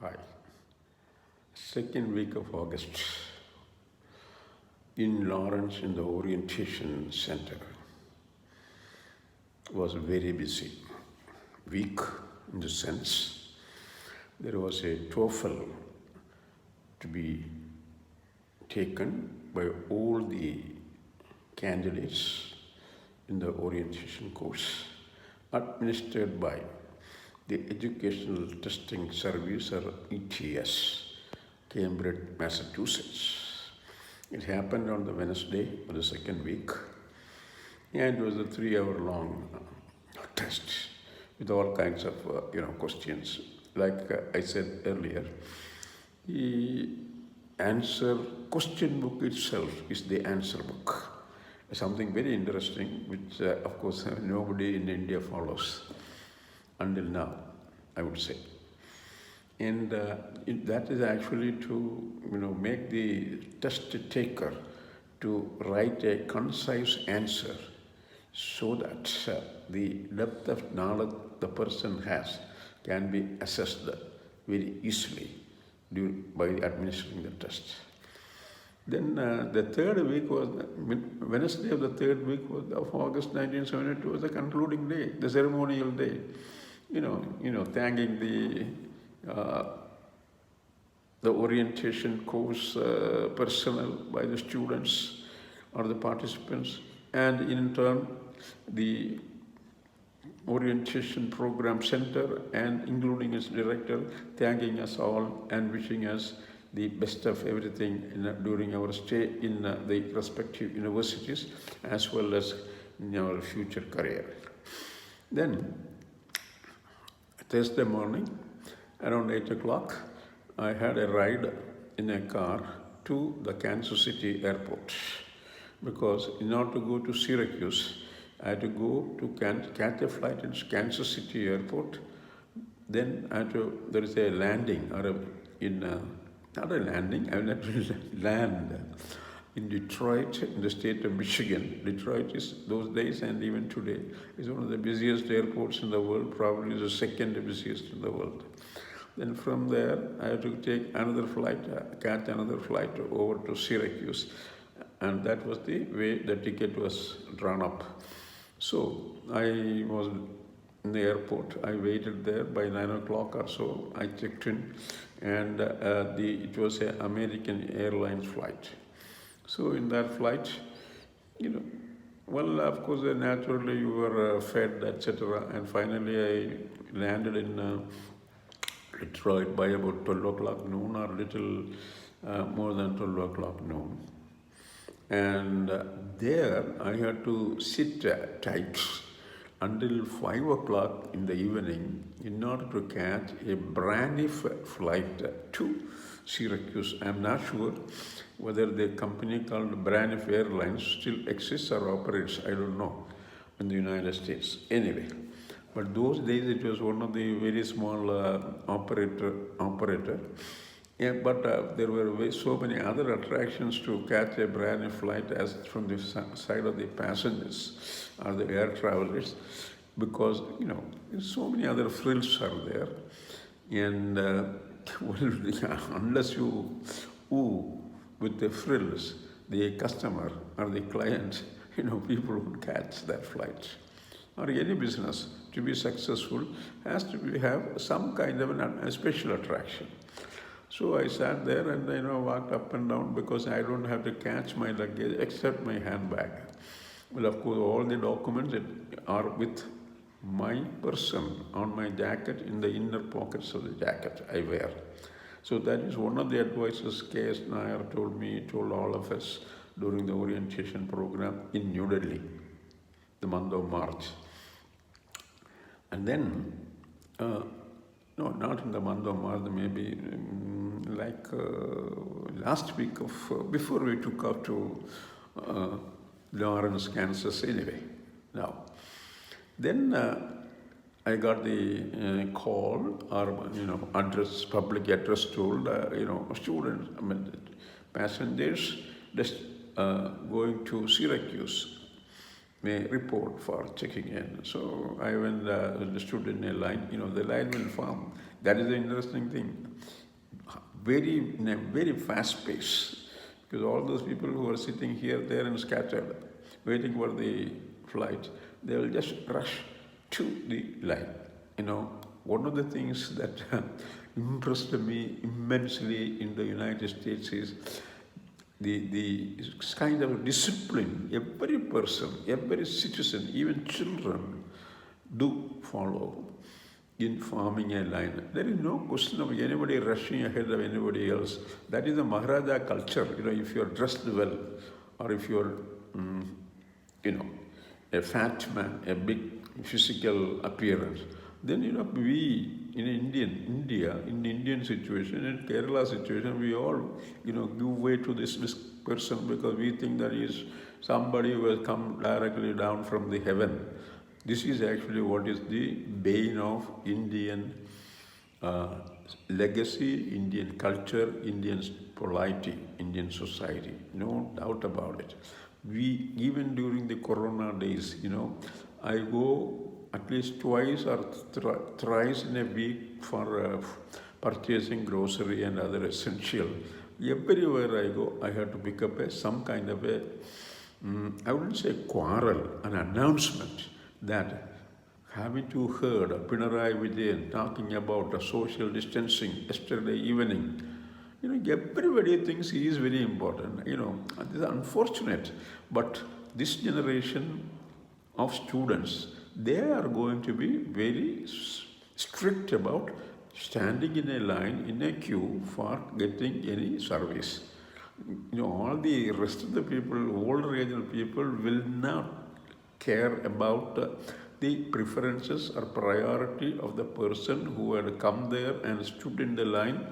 Hi. Second week of August in Lawrence in the orientation center was very busy week in the sense there was a TOEFL to be taken by all the candidates in the orientation course administered by the Educational Testing Service or ETS, Cambridge, Massachusetts. It happened on the Wednesday of the second week, and it was a 3-hour-long test with all kinds of questions. Like I said earlier, the answer question book itself is the answer book. Something very interesting, which of course nobody in India follows until now, I would say. And that is actually to make the test taker to write a concise answer so that the depth of knowledge the person has can be assessed very easily by administering the test. Then the third week was, Wednesday of the third week of August 1972 was the concluding day, the ceremonial day. Thanking the orientation course personnel by the students or the participants, and in turn the orientation program center and including its director thanking us all and wishing us the best of everything during our stay in the respective universities as well as in our future career. Then Thursday morning, around 8 o'clock, I had a ride in a car to the Kansas City airport because in order to go to Syracuse, I had to go to catch a flight in Kansas City airport. Then there is a landing, not a landing, I had to land in Detroit, in the state of Michigan. Detroit is, those days and even today, is one of the busiest airports in the world, probably the second busiest in the world. Then from there, I had to take another flight, catch another flight over to Syracuse. And that was the way the ticket was drawn up. So I was in the airport. I waited there by 9 o'clock or so. I checked in, and it was an American Airlines flight. So in that flight, of course, naturally you were fed, etc. And finally I landed in Detroit by about 12 o'clock noon or a little more than 12 o'clock noon. And there I had to sit tight until 5 o'clock in the evening in order to catch a brand new flight to Syracuse. I'm not sure whether the company called Braniff Airlines still exists or operates, I don't know, in the United States. Anyway, but those days it was one of the very small operator. Yeah, but there were so many other attractions to catch a brand new flight as from the side of the passengers or the air travelers, because so many other frills are there, and unless you with the frills, the customer or the client, people who catch that flight. Or any business to be successful has to have some kind of a special attraction. So I sat there and walked up and down because I don't have to catch my luggage except my handbag. Well, of course, all the documents are with my person on my jacket in the inner pockets of the jacket I wear. So that is one of the advices K.S. Nair told all of us during the orientation program in New Delhi, the month of March. And then, no, not in the month of March, maybe last week before we took off to Lawrence, Kansas, anyway. Now, then I got the call or public address told students, passengers just going to Syracuse. may report for checking in. So I went, stood in a line. The line will form. That is the interesting thing. In a very fast pace, because all those people who are sitting here, there and scattered, waiting for the flight, they will just rush to the line. One of the things that impressed me immensely in the United States is the kind of discipline every person, every citizen, even children do follow in forming a line. There is no question of anybody rushing ahead of anybody else. That is the Maharaja culture. If you're dressed well, or if you're, a fat man, a big physical appearance, then we in India, in the Indian situation, in Kerala situation, we all give way to this person because we think that he is somebody who has come directly down from the heaven. This is actually what is the bane of Indian legacy, Indian culture, Indian polity, Indian society. No doubt about it. We, even during the Corona days, I go at least twice or thrice in a week for purchasing grocery and other essential. Everywhere I go, I have to pick up some kind of I wouldn't say quarrel, an announcement that having to heard Pinarayi Vijayan talking about social distancing yesterday evening. Everybody thinks he is very important. This is unfortunate, but this generation of students, they are going to be very strict about standing in a line, in a queue for getting any service. All the rest of the people, older age people, will not care about the preferences or priority of the person who had come there and stood in the line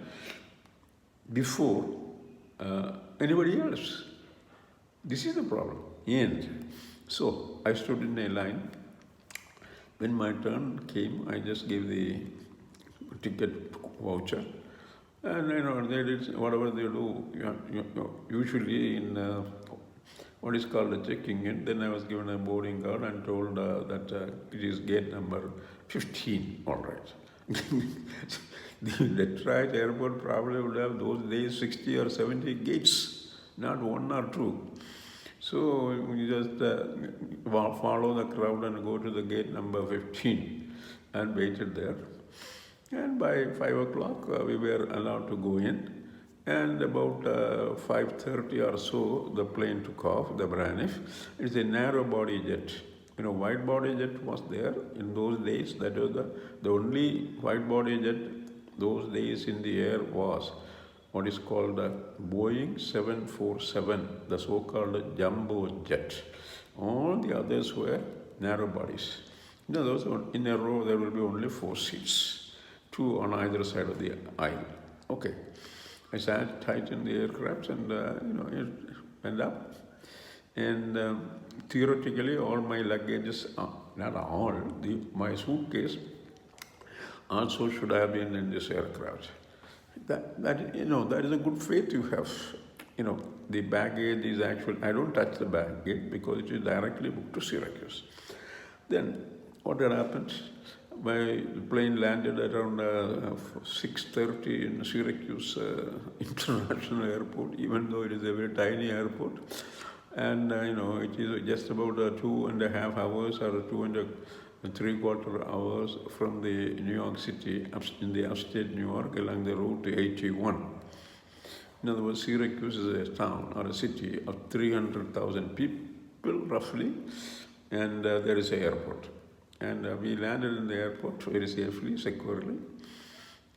before anybody else. This is the problem. And so I stood in a line. When my turn came, I just gave the ticket voucher, and they did whatever they do. Usually in what is called a checking in. Then I was given a boarding card and told that it is gate number 15. All right. The Detroit airport probably would have those days 60 or 70 gates, not one or two. So we just follow the crowd and go to the gate number 15 and waited there. And by 5 o'clock, we were allowed to go in. And about 5:30 or so, the plane took off, the Braniff. It's a narrow body jet. Wide body jet was there in those days. That was the only wide body jet those days in the air was what is called a Boeing 747, the so-called jumbo jet. All the others were narrow bodies. Those in a row there will be only 4 seats, 2 on either side of the aisle. Okay, I sat tight in the aircraft and it went up. And theoretically, all my luggages, not all, my suitcase also should have been in this aircraft. That is a good faith you have. The baggage is actually, I don't touch the baggage because it is directly booked to Syracuse. Then what had happened? My plane landed around 6:30 in Syracuse International Airport, even though it is a very tiny airport. And it is just about 2.5 hours or 2.75 hours from the New York City, in the upstate New York, along the route 81. In other words, Syracuse is a town or a city of 300,000 people roughly, and there is an airport. And we landed in the airport very safely, securely.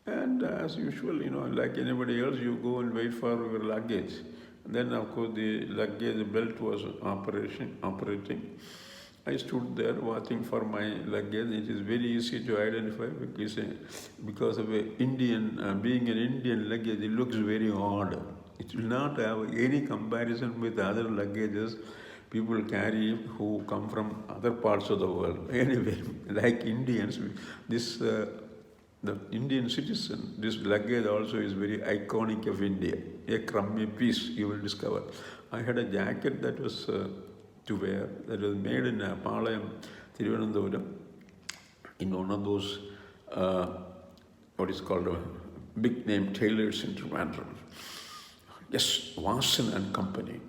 And as usual, like anybody else, you go and wait for your luggage. And then, of course, the luggage belt was operating. I stood there watching for my luggage. It is very easy to identify because of being an Indian luggage, it looks very odd. It will not have any comparison with other luggages people carry who come from other parts of the world. Anyway, like Indians, the Indian citizen, this luggage also is very iconic of India. A crummy piece, you will discover. I had a jacket that was to wear. That was made in Palayam, Thiruvananthapuram, in one of those, what is called big name tailors in Trivandrum. Yes, Vasan and Company.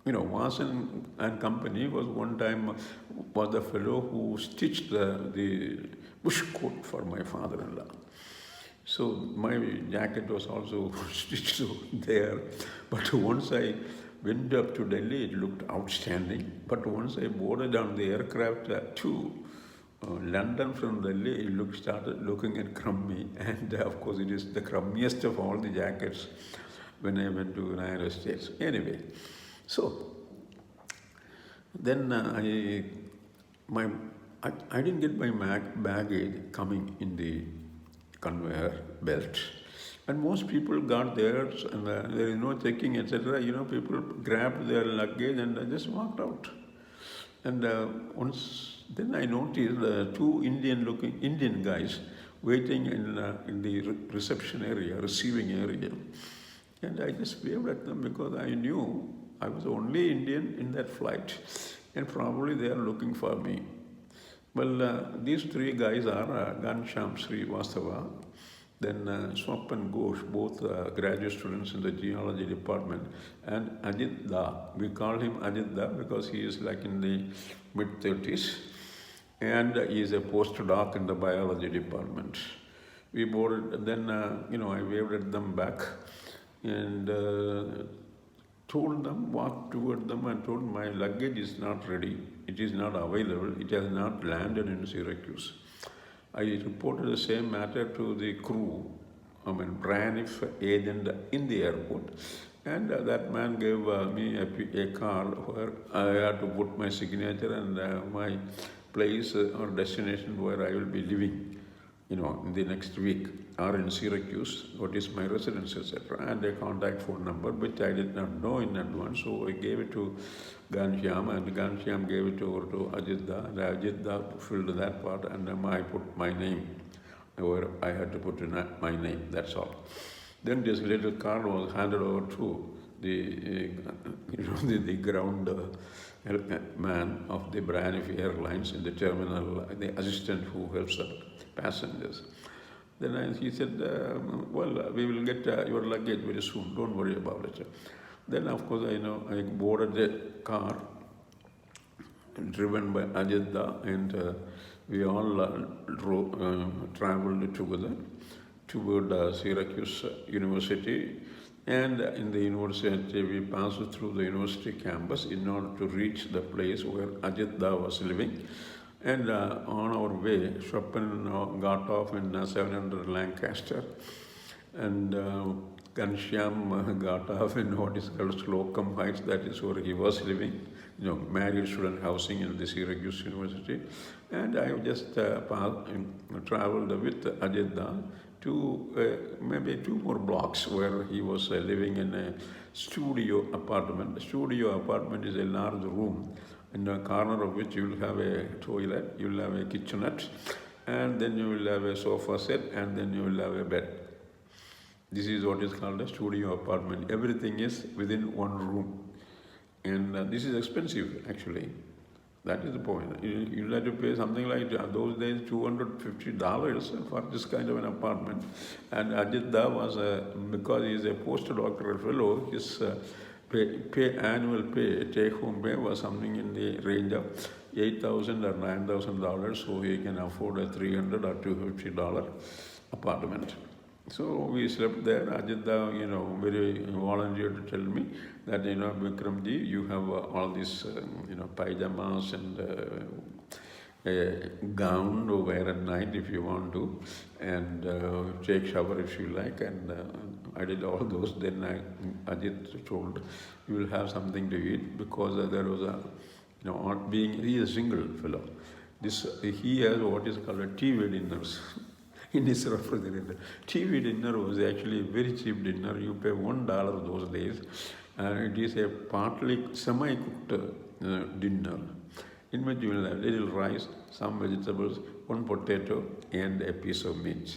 Vasan and Company was one time was the fellow who stitched the bush coat for my father-in-law. So my jacket was also stitched there. But once I went up to Delhi, it looked outstanding. But once I boarded on the aircraft to London from Delhi, it started looking at crummy. And of course, it is the crummiest of all the jackets when I went to the United States. Anyway, so then I didn't get my baggage coming in the conveyor belt, and most people got theirs, and there is no checking, etc. People grabbed their luggage and just walked out. And then I noticed two Indian guys waiting in the reception area, receiving area, and I just waved at them because I knew I was the only Indian in that flight, and probably they are looking for me. Well, these three guys are Ghanshyam Srivastava, then Swapan Ghosh, both graduate students in the geology department, and Ajit Da. We call him Ajit Da because he is like in the mid-30s, and he is a postdoc in the biology department. We boarded, and then I waved at them back, and walked toward them and told my luggage is not ready. It is not available. It has not landed in Syracuse. I reported the same matter to the crew, Braniff agent in the airport. And that man gave me a card where I had to put my signature and my place or destination where I will be living, in the next week, or in Syracuse, what is my residence, etc. And a contact phone number, which I did not know in advance. So I gave it to Ghanshyam, and Ghanshyam gave it over to Ajit Da, and Ajit Da filled that part, and then I put my name, where I had to put in my name, that's all. Then this little card was handed over to the ground man of the Braniff Airlines in the terminal, the assistant who helps the passengers. Then he said, well, we will get your luggage very soon, don't worry about it. Then of course I boarded the car driven by Ajit Da, and we all traveled together toward Syracuse University. And in the university, we passed through the university campus in order to reach the place where Ajit Da was living. And on our way, Chopin got off in 700 Lancaster, and Ghanshyam got off in what is called Slocum Heights, that is where he was living, married student housing in the Syracuse University. And I just traveled with Ajit Da to maybe 2 more blocks where he was living in a studio apartment. A studio apartment is a large room, in the corner of which you will have a toilet, you will have a kitchenette, and then you will have a sofa set, and then you will have a bed. This is what is called a studio apartment. Everything is within one room. And this is expensive, actually. That is the point. You'll have to pay something like those days $250 for this kind of an apartment. And Ajit Da was, because he is a postdoctoral fellow, his annual pay, take-home pay was something in the range of $8,000 or $9,000, so he can afford a $300 or $250 apartment. So we slept there. Ajit Da, very volunteered to tell me that, Vikramji, you have all these, pajamas and a gown to wear at night if you want to, and take shower if you like. And I did all those. Then Ajit told, you will have something to eat, because there was a, he is a single fellow. He has what is called a TV dinners in his refrigerator. TV dinner was actually a very cheap dinner. You pay $1 those days. It is a partly semi-cooked dinner, in which you will have little rice, some vegetables, one potato, and a piece of meat.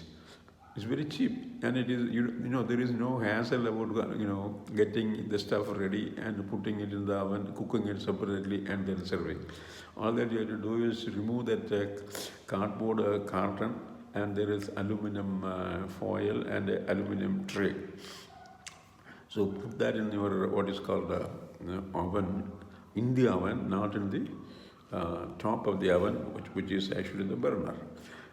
It's very cheap, and it is there is no hassle about getting the stuff ready and putting it in the oven, cooking it separately, and then serving. All that you have to do is remove that cardboard carton, and there is aluminum foil and aluminum tray. So put that in your what is called oven, in the oven, not in the top of the oven, which is actually the burner,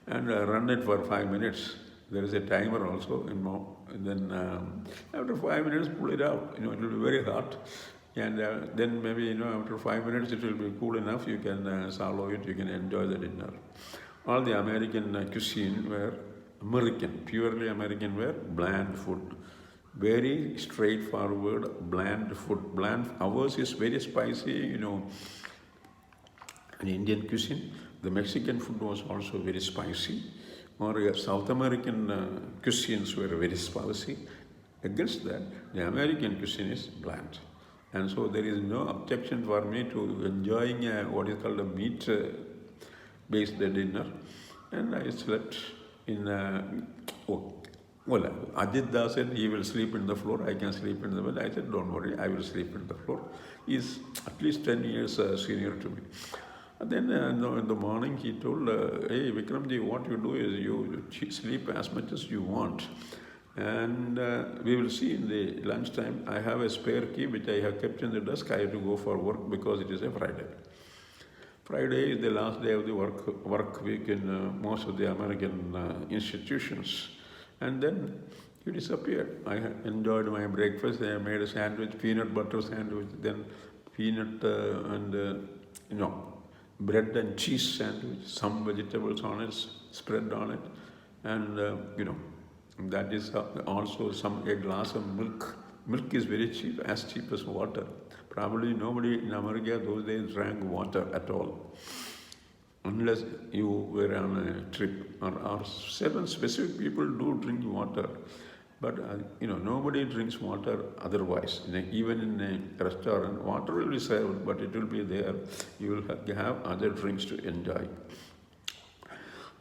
and run it for 5 minutes. There is a timer also, and then after 5 minutes, pull it out. It will be very hot, and then maybe after 5 minutes it will be cool enough. You can swallow it. You can enjoy the dinner. All the American cuisine were American, purely American, were bland food. Very straightforward, bland food. Ours is very spicy, in Indian cuisine. The Mexican food was also very spicy. Or South American cuisines were very spicy. Against that, the American cuisine is bland. And so there is no objection for me to enjoying what is called a meat-based dinner. And I slept in Ajit Das said he will sleep in the floor. I can sleep in the bed. I said, don't worry, I will sleep in the floor. He's at least 10 years senior to me. And then in the morning he told, hey Vikramji, what you do is you sleep as much as you want. And we will see in the lunchtime. I have a spare key which I have kept in the desk. I have to go for work because it is a Friday. Friday is the last day of the work week in most of the American institutions. And then he disappeared. I enjoyed my breakfast. I made a sandwich, peanut butter sandwich, then peanut bread and cheese sandwich, some vegetables on it, spread on it, and that is also a glass of milk. Milk is very cheap, as cheap as water. Probably nobody in America those days drank water at all, unless you were on a trip. Or certain specific people do drink water, but nobody drinks water otherwise. Even in a restaurant, water will be served, but it will be there. You will have other drinks to enjoy.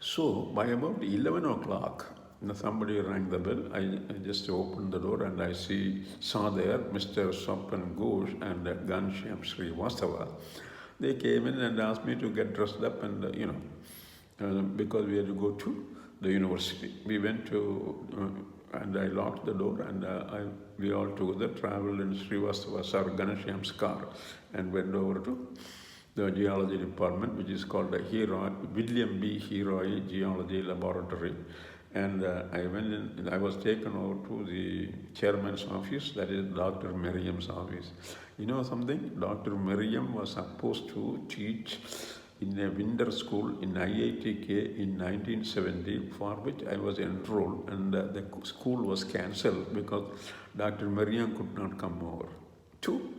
So by about 11 o'clock, somebody rang the bell. I just opened the door and I saw there Mr. Swapan Ghosh and Ghanshyam Srivastava. They came in and asked me to get dressed up, and because we had to go to the university. We went to, and I locked the door, and we all together traveled in Srivastava Sir Ghanshyam's car and went over to the geology department, which is called the William B. Heroy Geology Laboratory. And I went in, I was taken over to the chairman's office, that is Dr. Merriam's office. You know something? Dr. Merriam was supposed to teach in a winter school in IITK in 1970, for which I was enrolled, and the school was cancelled because Dr. Merriam could not come over to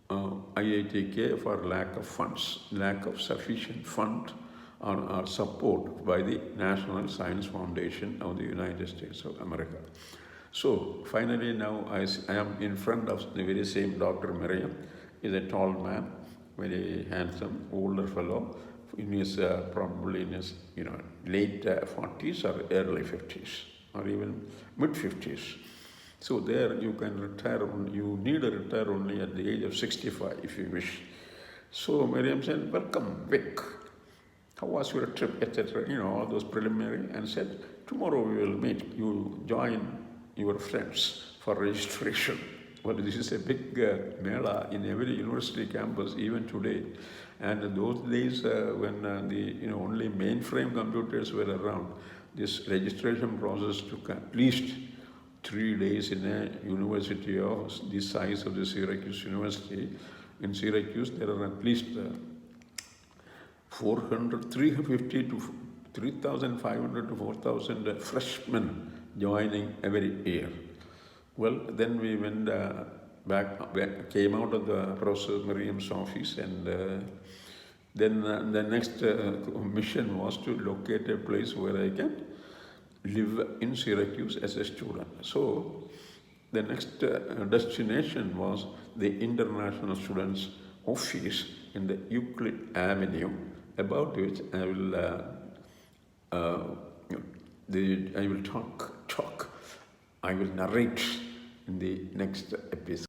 IITK for lack of funds, lack of sufficient fund or support by the National Science Foundation of the United States of America. So finally now I am in front of the very same Dr. Merriam. He's a tall man, very handsome, older fellow, in his probably in his late 40s or early 50s or even mid 50s. So there you can retire. You need to retire only at the age of 65 if you wish. So Merriam said, "Welcome, Vic. How was your trip, etc." All those preliminary, and said, "Tomorrow we will meet. You join your friends for registration." Well, this is a big mela in every university campus, even today. And those days when the only mainframe computers were around, this registration process took at least 3 days in a university of the size of the Syracuse University. In Syracuse, there are at least 350 to 3,500 to 4,000 freshmen joining every year. Well, then we went came out of the Professor Merriam's office, and then the next mission was to locate a place where I can live in Syracuse as a student. So the next destination was the International Students Office in the Euclid Avenue, about which I will I will talk. I will narrate in the next episode.